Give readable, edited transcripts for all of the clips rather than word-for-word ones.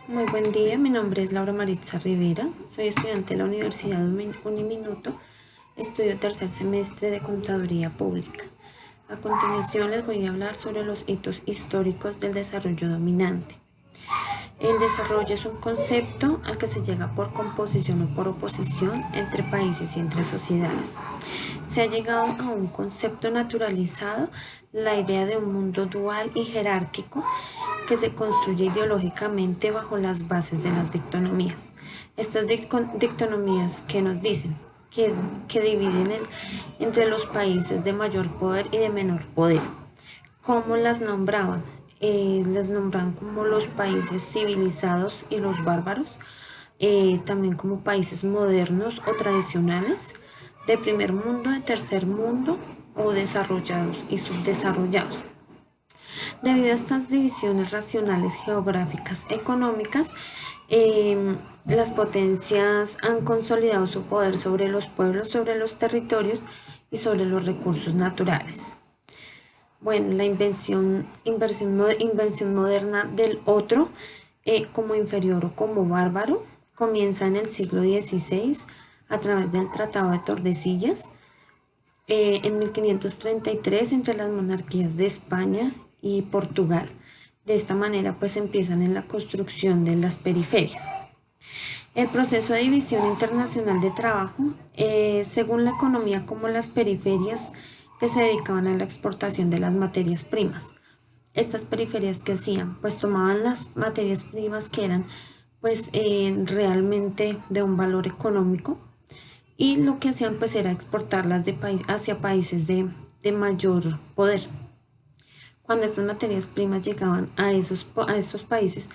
Muy buen día, mi nombre es Laura Maritza Rivera, soy estudiante de la Universidad Uniminuto, estudio tercer semestre de Contaduría Pública. A continuación les voy a hablar sobre los hitos históricos del desarrollo dominante. El desarrollo es un concepto al que se llega por composición o por oposición entre países y entre sociedades. Se ha llegado a un concepto naturalizado, la idea de un mundo dual y jerárquico que se construye ideológicamente bajo las bases de las dictonomías. Estas dictonomías que nos dicen que dividen entre los países de mayor poder y de menor poder. ¿Cómo las nombraban? Las nombraban como los países civilizados y los bárbaros, también como países modernos o tradicionales, de primer mundo, de tercer mundo o desarrollados y subdesarrollados. Debido a estas divisiones racionales geográficas económicas, las potencias han consolidado su poder sobre los pueblos, sobre los territorios y sobre los recursos naturales. Bueno, la invención moderna del otro como inferior o como bárbaro comienza en el siglo XVI a través del Tratado de Tordesillas, en 1533 entre las monarquías de España y Portugal. De esta manera pues empiezan en la construcción de las periferias. El proceso de división internacional de trabajo, según la economía como las periferias que se dedicaban a la exportación de las materias primas. Estas periferias que hacían, pues tomaban las materias primas que eran pues realmente de un valor económico y lo que hacían pues era exportarlas hacia países de mayor poder. Cuando estas materias primas llegaban a estos países,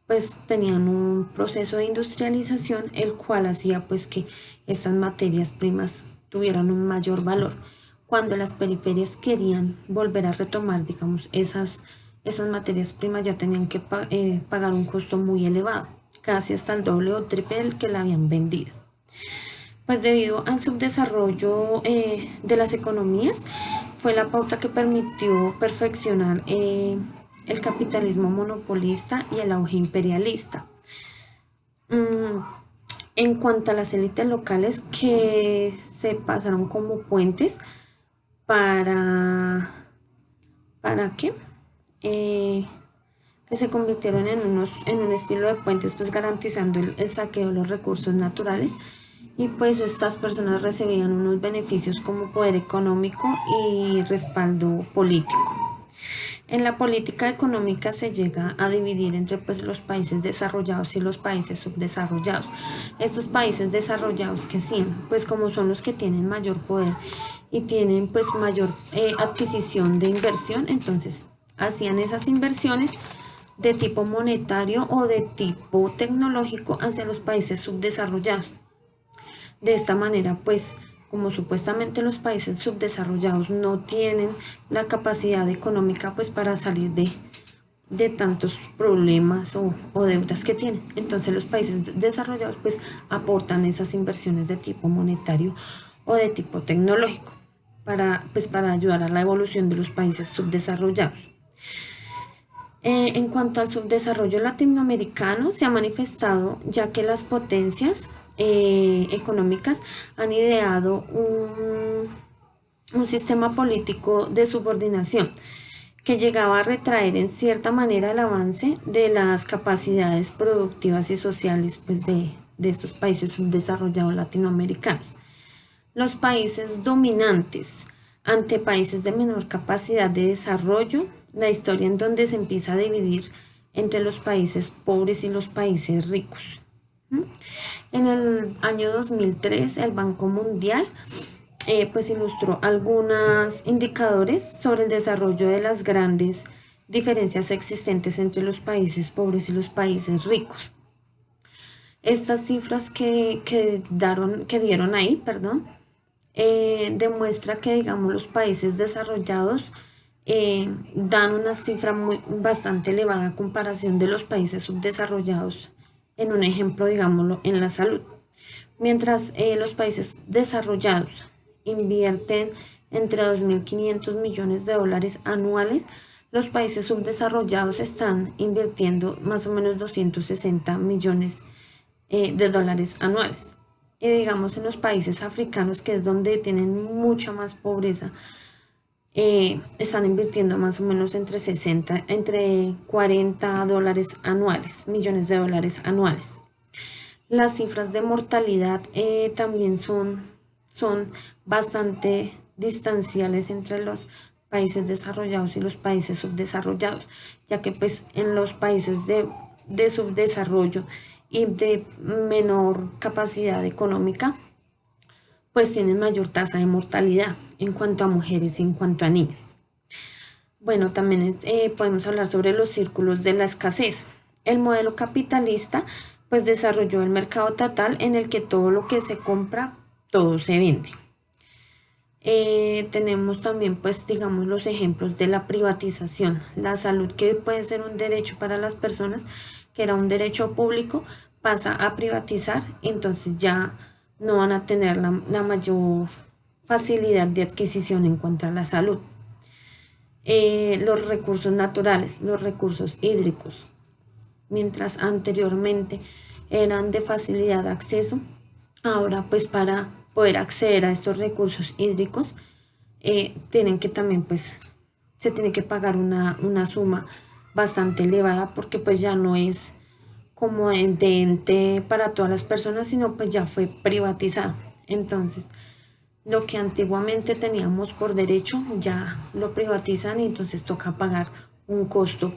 pues tenían un proceso de industrialización el cual hacía pues que estas materias primas tuvieran un mayor valor. Cuando las periferias querían volver a retomar, digamos, esas materias primas ya tenían que pagar un costo muy elevado, casi hasta el doble o triple del que la habían vendido. Pues debido al subdesarrollo de las economías, fue la pauta que permitió perfeccionar el capitalismo monopolista y el auge imperialista. Mm, en cuanto a las élites locales que se pasaron como puentes para, ¿para qué? Que se convirtieron en un estilo de puentes, pues garantizando el saqueo de los recursos naturales y pues estas personas recibían unos beneficios como poder económico y respaldo político. En la política económica se llega a dividir entre pues, los países desarrollados y los países subdesarrollados. Estos países desarrollados que hacían, pues como son los que tienen mayor poder y tienen pues mayor adquisición de inversión, entonces hacían esas inversiones de tipo monetario o de tipo tecnológico hacia los países subdesarrollados. De esta manera, pues, como supuestamente los países subdesarrollados no tienen la capacidad económica pues para salir de tantos problemas o deudas que tienen. Entonces los países desarrollados pues aportan esas inversiones de tipo monetario o de tipo tecnológico para ayudar a la evolución de los países subdesarrollados. En cuanto al subdesarrollo latinoamericano, se ha manifestado ya que las potencias económicas han ideado un sistema político de subordinación que llegaba a retraer en cierta manera el avance de las capacidades productivas y sociales pues, de estos países subdesarrollados latinoamericanos. Los países dominantes ante países de menor capacidad de desarrollo, la historia en donde se empieza a dividir entre los países pobres y los países ricos. En el año 2003, el Banco Mundial pues ilustró algunos indicadores sobre el desarrollo de las grandes diferencias existentes entre los países pobres y los países ricos. Estas cifras que dieron ahí, perdón, demuestra que, digamos, los países desarrollados dan una cifra bastante elevada a comparación de los países subdesarrollados, en un ejemplo, digámoslo, en la salud. Mientras los países desarrollados invierten entre 2.500 millones de dólares anuales Los países subdesarrollados están invirtiendo más o menos 260 millones de dólares anuales. Y digamos en los países africanos, que es donde tienen mucha más pobreza, están invirtiendo más o menos entre 40 dólares anuales, millones de dólares anuales. Las cifras de mortalidad también son bastante distanciales entre los países desarrollados y los países subdesarrollados, ya que pues en los países de subdesarrollo y de menor capacidad económica, pues tienen mayor tasa de mortalidad en cuanto a mujeres y en cuanto a niños. Bueno, también podemos hablar sobre los círculos de la escasez. El modelo capitalista pues desarrolló el mercado total en el que todo lo que se compra, todo se vende. Tenemos también pues digamos los ejemplos de la privatización. La salud, que puede ser un derecho para las personas, que era un derecho público, pasa a privatizar, entonces ya no van a tener la mayor facilidad de adquisición en cuanto a la salud. Los recursos naturales, los recursos hídricos, mientras anteriormente eran de facilidad de acceso, ahora pues para poder acceder a estos recursos hídricos tienen que también pues se tiene que pagar una suma bastante elevada, porque pues ya no es como de ente para todas las personas, sino pues ya fue privatizado. Entonces, lo que antiguamente teníamos por derecho ya lo privatizan y entonces toca pagar un costo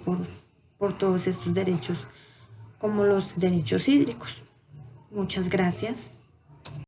por todos estos derechos, como los derechos hídricos. Muchas gracias.